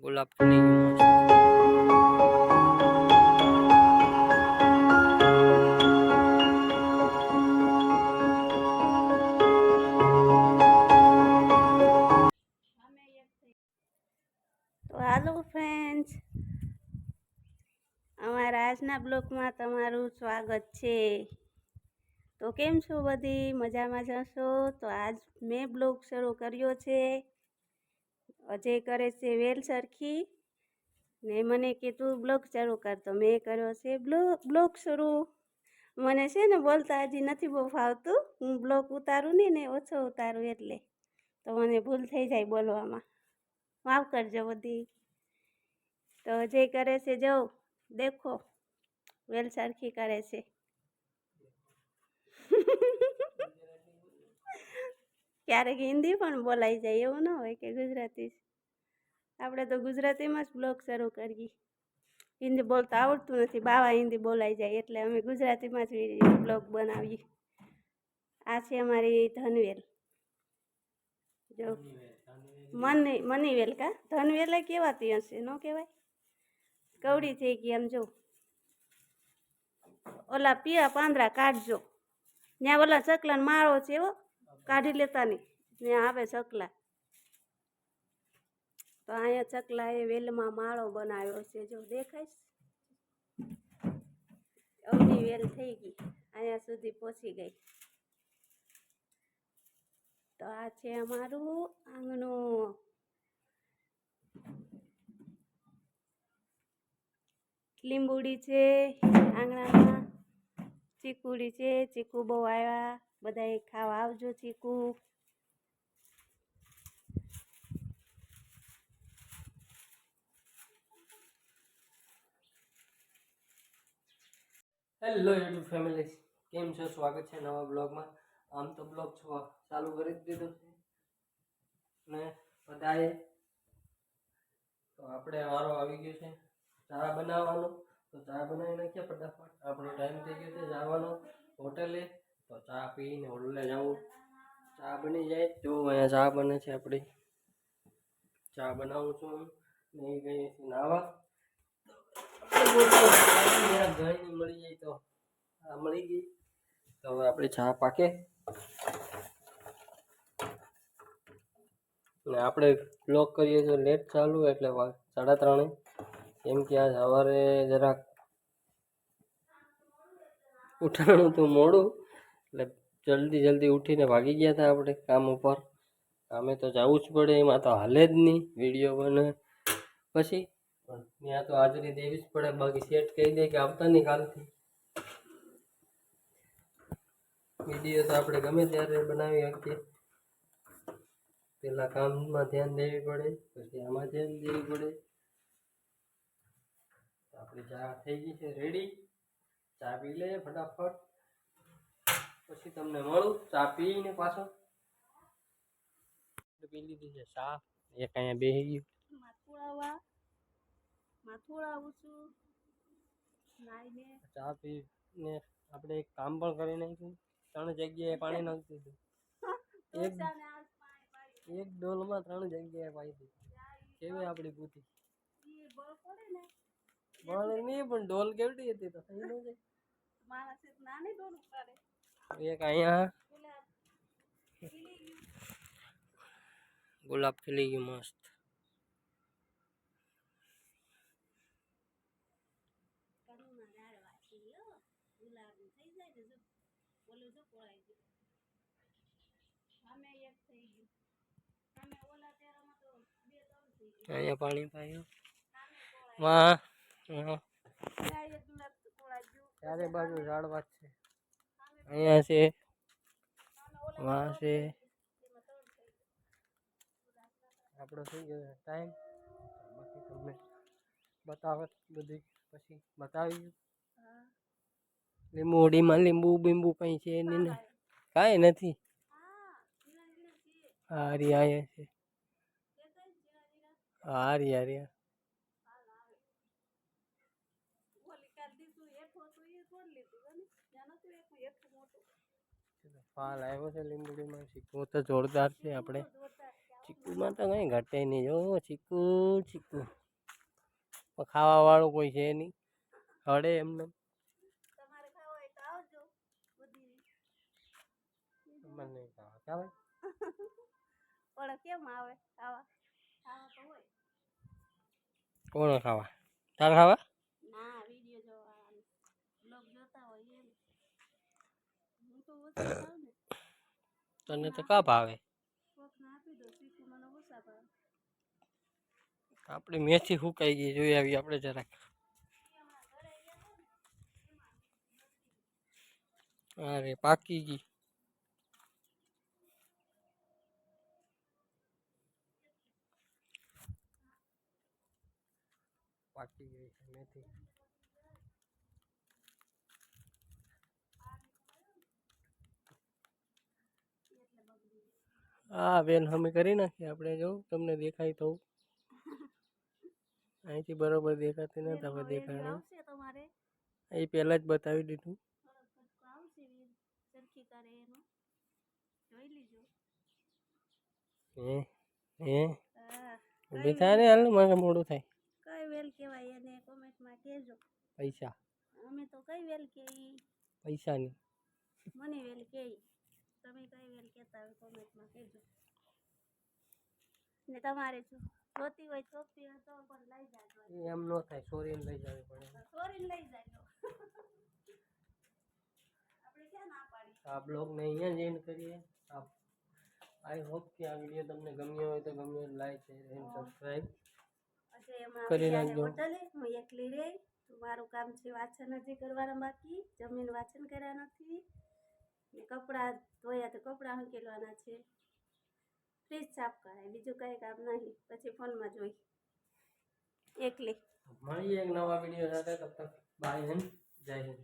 ગુલાબ ખીલી ગયું મસ્ત. તો હાલો ફ્રેન્ડ્સ, અમારા આજના બ્લોગમાં તમારું સ્વાગત છે. તો કેમ છો બધી? મજામાં જશો? તો આજ મેં બ્લોગ શરૂ કર્યો છે. અજય કરે છે વેલ સરખી ને મને કીધું બ્લોગ શરૂ કર, તો મેં કર્યો છે બ્લોગ શરૂ. મને છે ને બોલતા હજી નથી બહુ ફાવતું. હું બ્લોગ ઉતારું નહીં ને ઓછો ઉતારું એટલે તો મને ભૂલ થઈ જાય બોલવામાં. માફ કરજો બધી. તો જે કરે છે જો દેખો વેલ સરખી કરે છે. ક્યારેક હિન્દી પણ બોલાઈ જાય, એવું ન હોય કે ગુજરાતી. આપણે તો ગુજરાતીમાં જ બ્લોગ શરૂ કરીએ. હિન્દી બોલતા આવડતું નથી, બાવા હિન્દી બોલાઈ જાય એટલે અમે ગુજરાતીમાં જ બ્લોગ બનાવીએ. આ છે અમારી ધનવેલ. જો મનીવેલ કા ધનવેલે કહેવાતી હશે, ન કહેવાય? કવડી થઈ ગઈ આમ જો. ઓલા પીળા પાંદડા કાઢજો. ત્યાં ઓલા ચકલાનો માળો છે એવો કાઢી લેતા નહીં, ત્યાં આવે ચકલા. તો અહીંયા ચકલાએ વેલમાં માળો બનાવ્યો છે, જો દેખાય. અવની વેલ થઈ ગઈ, અહીંયા સુધી પહોંચી ગઈ. તો આ છે અમારું આંગણું. લીંબુડી છે આંગણામાં, ચીકુડી છે. ચીકુ બહુ આવ્યા, બધાએ ખાવા આવજો ચીકુ. હેલો યુટ્યુબ ફેમિલી, કેમ છો? સ્વાગત છે નવા બ્લોગમાં. આમ તો બ્લોગ ચાલુ કરી જ દીધો છે ને બધાએ. તો આપણે વારો આવી ગયો છે ચા બનાવવાનો. તો ચા બનાવી નાખીએ ફટાફટ. આપણો ટાઈમ થઈ ગયો છે જવાનો હોટલે. તો ચા પીને હોટલે જવું. ચા બની જાય તો અહીંયા ચા બને છે આપણી. ચા બનાવું છું હું. નહીં ગઈ નાવા. ઘણી મળી જાય તો આ મળી ગઈ. તો હવે આપણે ચા પાકે ને આપણે બ્લોગ કરીએ તો લેટ ચાલુ એટલે 3:30. કેમ કે આ સવારે જરાક ઉઠાણું તો મોડું એટલે જલ્દી ઉઠીને ભાગી ગયા હતા આપણે કામ ઉપર. કામે તો જવું જ પડે, એમાં તો હાલે જ નહીં વિડીયો બને પછી. ત્યાં તો હાજરી દેવી જ પડે, બાકી સેટ કહી દે કે આવતા નહીં કાલથી. વિડીયો તો આપણે ગમે ત્યારે બનાવી શકીએ. પેલા કામમાં ધ્યાન દેવી પડે, પછી આમાં ધ્યાન દેવી પડે. આપણી ચા થઈ ગઈ છે રેડી. ચા પી લે ફટાફટ, પછી તમને મળું. ચા પીને પાછો પી લીધી છે ચા. એક અહીંયા બેસી ગયું. માથું આવું છું નાઈને. ચા પીને આપણે એક કામ પણ કરી નાખ્યું. 3 જગ્યાએ પાણી નાખી દીધું. એક ડોલમાં 3 જગ્યાએ પાઈ દીધું. કેવી આપણી બુદ્ધિ! બળ નહીં પણ ડોલ કેવડી હતી તો થઈ ન જાય. એક અહીંયા ગુલાબ ખીલી ગયું મસ્ત. અહીંયા પાણી પાયું. વાહ ચારે બાજુ ઝાડવા છે. અહીંયા છે, વાહ છે. આપણો થઈ ગયો ટાઈમ. બાકી તમને બતાવત બધી પછી બતાવી. લીંબુડીમાં લીંબુ બીંબુ કઈ છે નહીં ને, કાંઈ નથી. હારી અહીંયા છે. હારી ફાલ આવ્યો છે લીંબુડીમાં. શીખવો તો જોરદાર છે આપણે. ચીકુમાં તો કંઈ ઘટે નહીં જો ચીકુ ચીકુ પણ ખાવા વાળું કોઈ છે નહીં હળે એમને તમારે ખાવા હોય તો આવજો બધી મને નહીં ખાવા ચાલે પણ કેમ આવે ખાવા ખાવા તો હોય કોણ ખાવા તાર ખાવા ના વિડીયો જોવા બ્લોગ જોતા હોય એમ હું તો ઓછા ખાવ ને તને તો કા ભાવે કોકને આપી દો ચીકુ મને ઓછા ભાવે આપણી મેથી સુકાઈ ગઈ જોઈ આવી આપણે જરાક અરે પાકી ગઈ પાકી ગઈ છે મેથી હા બેન અમે કરી નાખી આપણે જો તમને દેખાય તો અહીંથી બરોબર દેખાતી નથી હવે દેખાય આવશે તમારે એ પહેલા જ બતાવી દીધું આવશે સરખી કરે એનું જોઈ લીજો હે હે હા ઊભી થાય ને હાલ મને મોડું થાય કઈ વેલ કહેવાય એને કોમેન્ટમાં કહેજો પૈસા અમે તો કઈ વેલ કહેવી પૈસાની મને વેલ કહેવી તમે કઈ વેલ કહેતા હોય કોમેન્ટમાં કહેજો ને તમારે જો જોતી હોય ચોપતી હોય તો પણ લઈ જાજો એમ ન થાય સોરીને લઈ જવી પડે ચોરીને લઈ જાજો આપણે ક્યાં ના પાડી આ બ્લોગને અહીંયા જ એન્ડ કરીએ આઈ હોપ કે આ વિડીયો તમને ગમ્યો હોય તો ગમ્યો like share and subscribe Ajay એમાં કરી અત્યારે નાખજો. હોટલે હું એકલી રહી મારું કામ છે વાંચન હજી કરવાના બાકી જમીન વાંચન કર્યા નથી ને કપડાં ધોયા તો કપડાં હંકેલવાના છે ફ્રીજ સાફ કરાય બીજું કંઈ કામ નહીં પછી ફોનમાં જોઈ એકલી મળીએ એક નવા વિડીયો સાથે તબ તક બાય એન્ડ જય હિન્દ